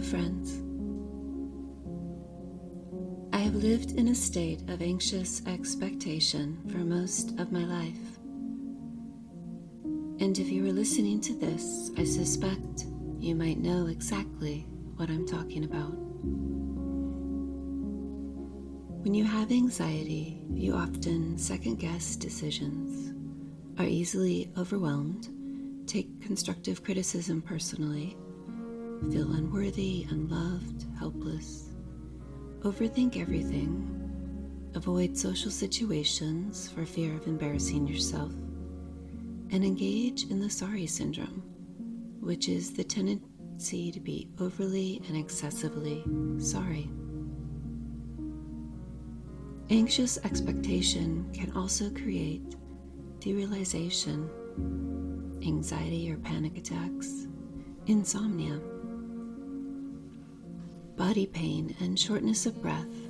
friends. I have lived in a state of anxious expectation for most of my life. And if you are listening to this, I suspect you might know exactly what I'm talking about. When you have anxiety, you often second-guess decisions, are easily overwhelmed, take constructive criticism personally, feel unworthy, unloved, helpless, overthink everything, avoid social situations for fear of embarrassing yourself, and engage in the sorry syndrome, which is the tendency to be overly and excessively sorry. Anxious expectation can also create derealization, anxiety or panic attacks, insomnia, body pain, and shortness of breath,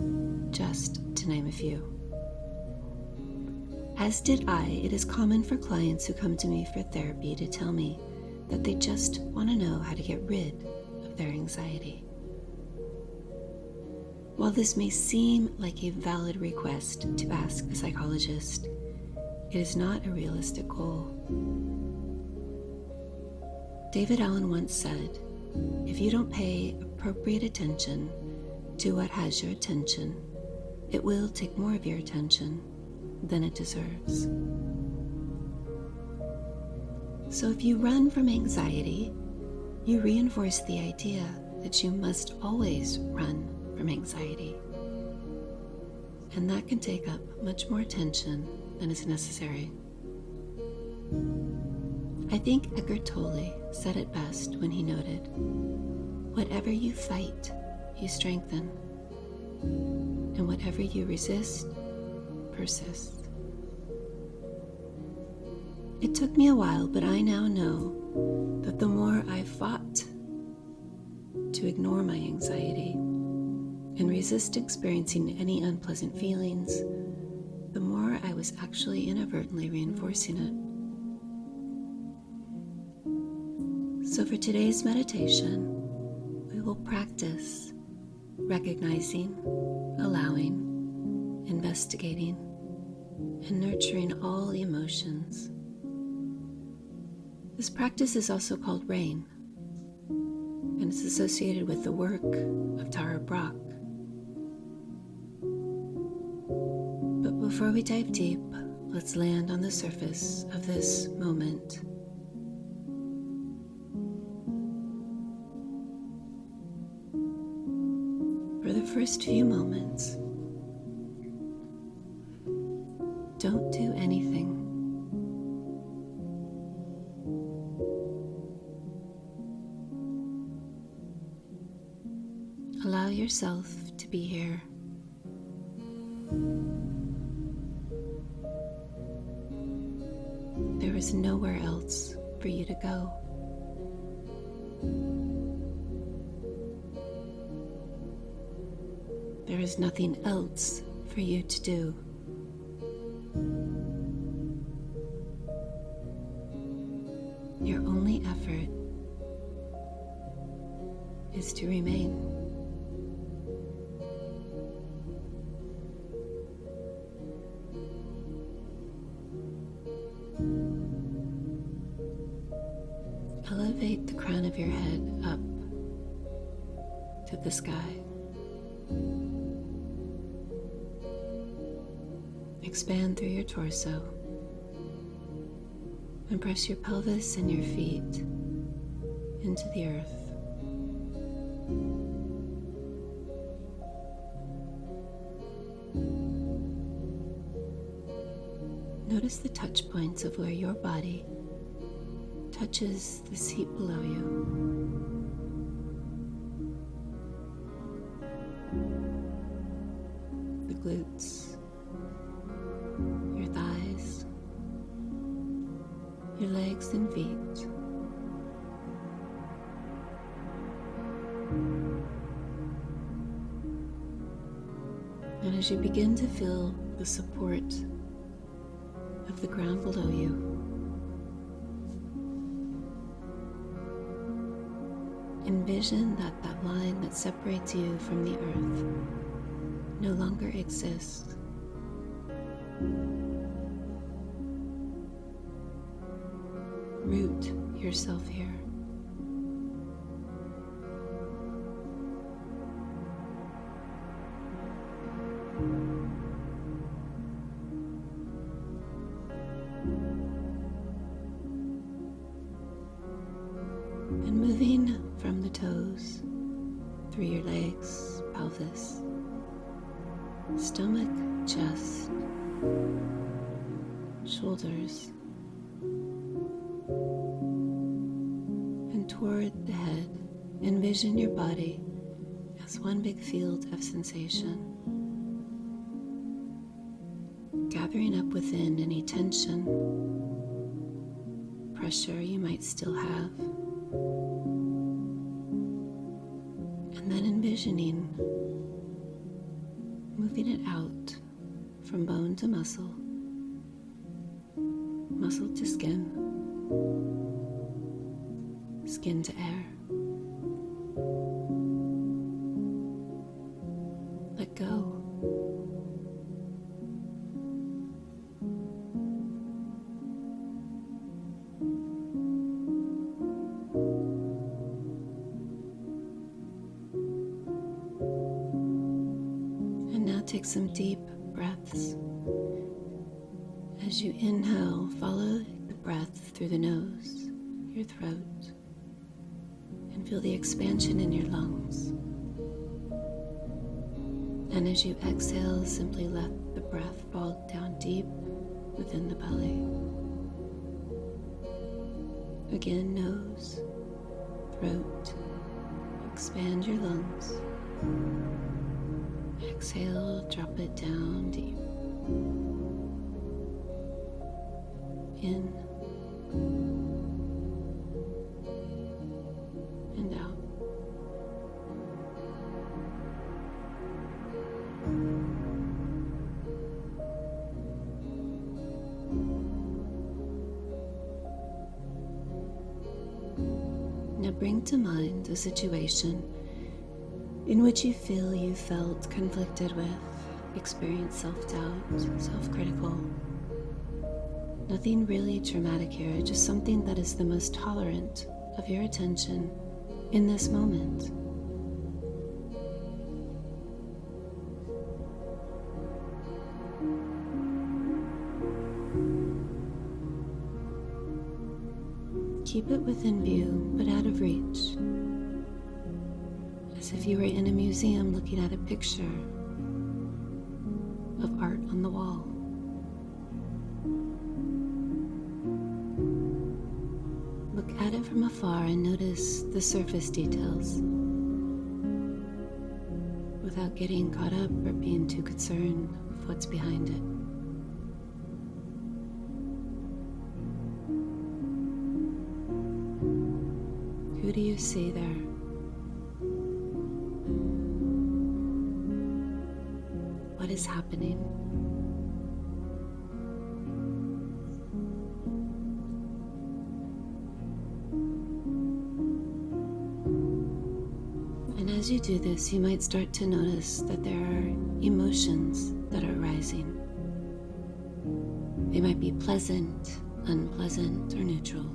just to name a few. As did I, it is common for clients who come to me for therapy to tell me that they just want to know how to get rid of their anxiety. While this may seem like a valid request to ask a psychologist, it is not a realistic goal. David Allen once said, "If you don't pay appropriate attention to what has your attention, it will take more of your attention than it deserves." So if you run from anxiety, you reinforce the idea that you must always run from anxiety. And that can take up much more attention than is necessary. I think Eckhart Tolle said it best when he noted, "Whatever you fight, you strengthen, and whatever you resist, persists." It took me a while, but I now know that the more I fought to ignore my anxiety and resist experiencing any unpleasant feelings, the more I was actually inadvertently reinforcing it. So for today's meditation, we will practice recognizing, allowing, investigating, and nurturing all emotions. This practice is also called R.A.I.N, and it's associated with the work of Tara Brach. But before we dive deep, let's land on the surface of this moment. For the first few moments, don't do anything. Allow yourself to be here. There is nowhere else for you to go. There is nothing else for you to do. Your only effort is to remain. Elevate the crown of your head up to the sky. Expand through your torso and press your pelvis and your feet into the earth. Notice the touch points of where your body touches the seat below you. The glutes, your thighs, your legs and feet. And as you begin to feel the support of the ground below you, Envision that that line that separates you from the earth no longer exists. Root yourself here. And moving from the toes, through your legs, pelvis, stomach, chest, shoulders, and toward the head, envision your body as one big field of sensation, gathering up within any tension, pressure you might still have, and then envisioning moving it out from bone to muscle, muscle to skin, skin to air. Let go. And now take some deep breaths. As you inhale, follow the breath through the nose, your throat, and feel the expansion in your lungs. And as you exhale, simply let the breath fall down deep within the belly. Again, nose, throat, expand your lungs. Exhale, drop it down deep. In and out. Now bring to mind a situation in which you feel you felt conflicted with, experienced self-doubt, self-critical. Nothing really traumatic here, just something that is the most tolerant of your attention in this moment. Keep it within view, but out of reach, as if you were in a museum looking at a picture of art on the wall. Look at it from afar and notice the surface details without getting caught up or being too concerned with what's behind it. Who do you see there? What is happening? And as you do this, you might start to notice that there are emotions that are rising. They might be pleasant, unpleasant, or neutral.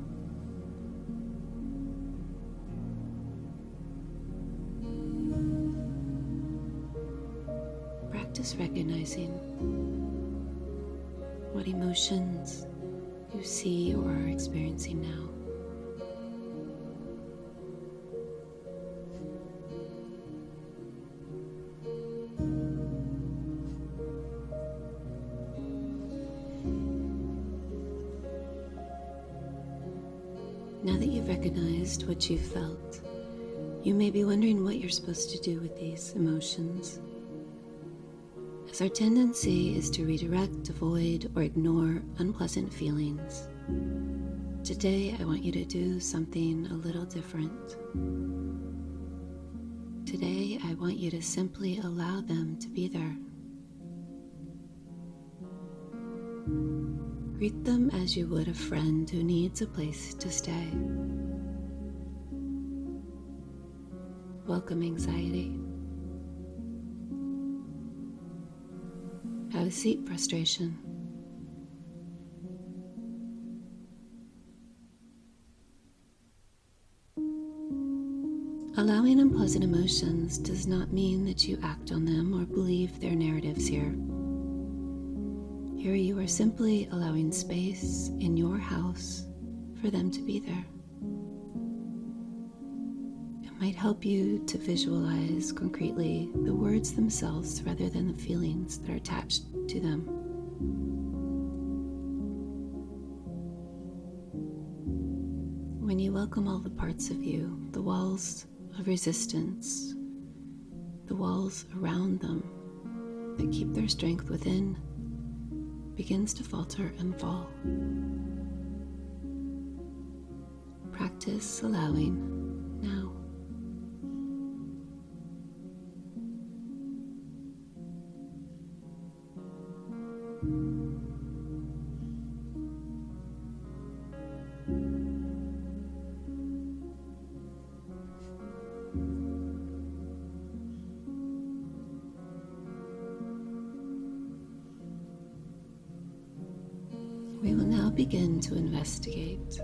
Practice recognizing what emotions you see or are experiencing now. Now that you've recognized what you felt, you may be wondering what you're supposed to do with these emotions. As our tendency is to redirect, avoid, or ignore unpleasant feelings, today I want you to do something a little different. Today I want you to simply allow them to be there. Greet them as you would a friend who needs a place to stay. welcome anxiety. Have a seat, frustration. Allowing unpleasant emotions does not mean that you act on them or believe their narratives here. Here you are simply allowing space in your house for them to be there. It might help you to visualize concretely the words themselves rather than the feelings that are attached to them. When you welcome all the parts of you, the walls of resistance, the walls around them that keep their strength within, begins to falter and fall. Practice allowing now. We will now begin to investigate.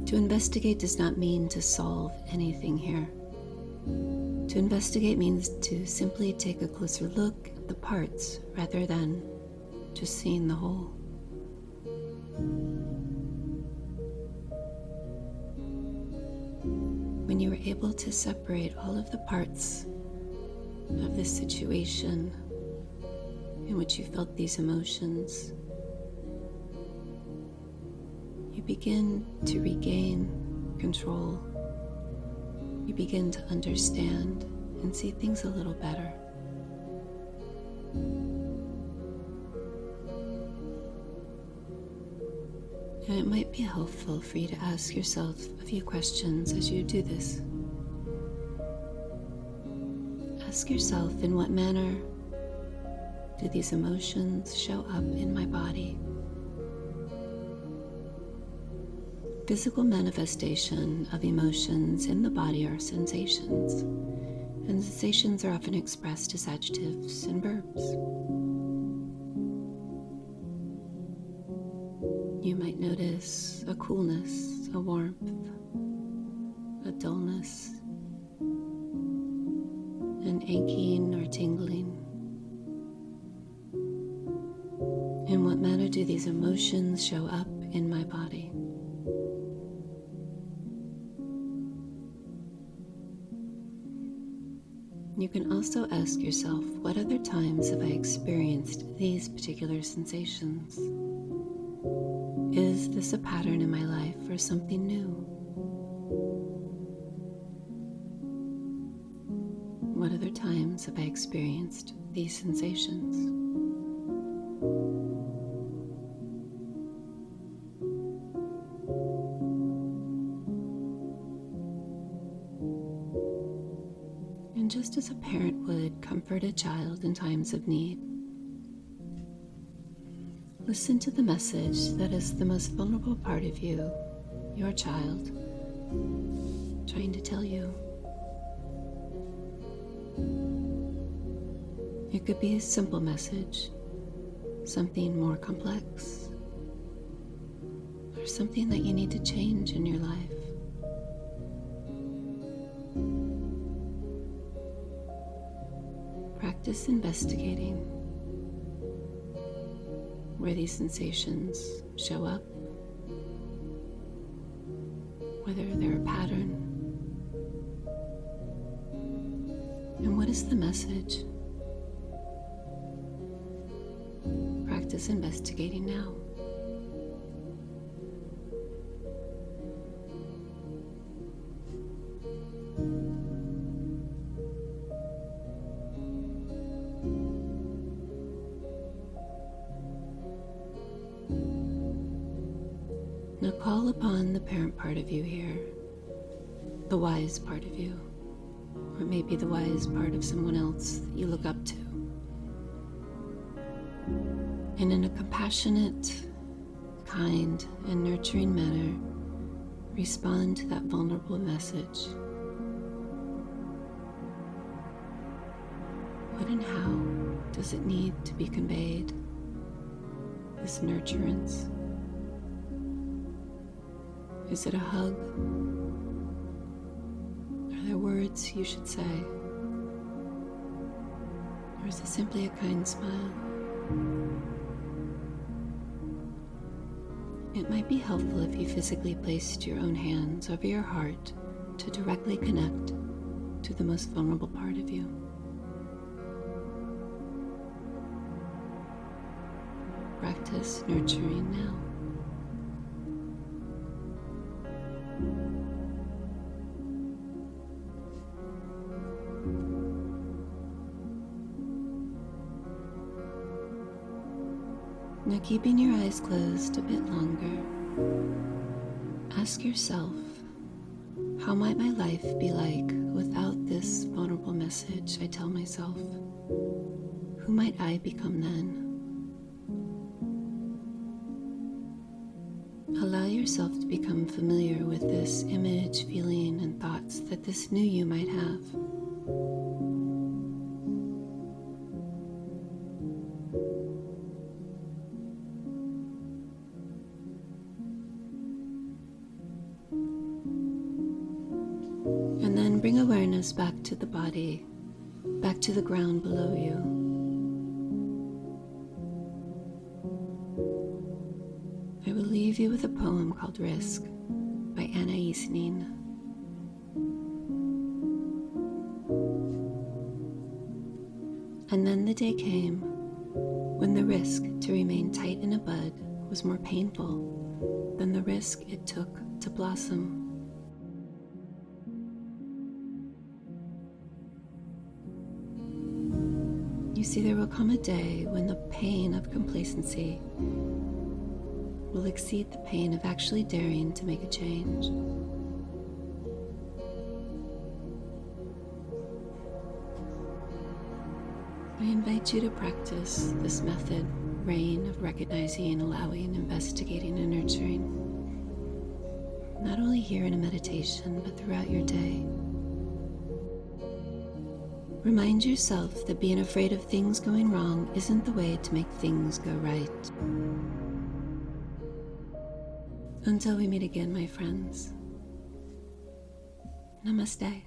To investigate does not mean to solve anything here. To investigate means to simply take a closer look at the parts rather than just seeing the whole. When you are able to separate all of the parts of this situation in which you felt these emotions, you begin to regain control. You begin to understand and see things a little better. And it might be helpful for you to ask yourself a few questions as you do this. Ask yourself, in what manner do these emotions show up in my body? Physical manifestation of emotions in the body are sensations, and sensations are often expressed as adjectives and verbs. You might notice a coolness, a warmth, a dullness, an aching or tingling. In what manner do these emotions show up in my body? You can also ask yourself, what other times have I experienced these particular sensations? Is this a pattern in my life or something new? What other times have I experienced these sensations? And just as a parent would comfort a child in times of need, listen to the message that is the most vulnerable part of you, your child, trying to tell you. It could be a simple message, something more complex, or something that you need to change in your life. Practice investigating where these sensations show up, whether they're a pattern, and what is the message. Practice investigating now. Now call upon the parent part of you here, the wise part of you, or maybe the wise part of someone else that you look up to. And in a compassionate, kind, and nurturing manner, respond to that vulnerable message What and how does it need to be conveyed, this nurturance? Is it a hug? Are there words you should say? Or is it simply a kind smile? It might be helpful if you physically placed your own hands over your heart to directly connect to the most vulnerable part of you. Practice nurturing now. Now, keeping your eyes closed a bit longer, ask yourself, how might my life be like without this vulnerable message I tell myself? Who might I become then? Allow yourself to become familiar with this image, feeling, and thoughts that this new you might have. And then bring awareness back to the body, back to the ground below you. I will leave you with a poem called Risk by R.A.I.N. And then the day came when the risk to remain tight in a bud was more painful than the risk it took to blossom. You see, there will come a day when the pain of complacency will exceed the pain of actually daring to make a change. I invite you to practice this method, R.A.I.N, of recognizing, allowing, investigating, and nurturing, not only here in a meditation, but throughout your day. Remind yourself that being afraid of things going wrong isn't the way to make things go right. Until we meet again, my friends. Namaste.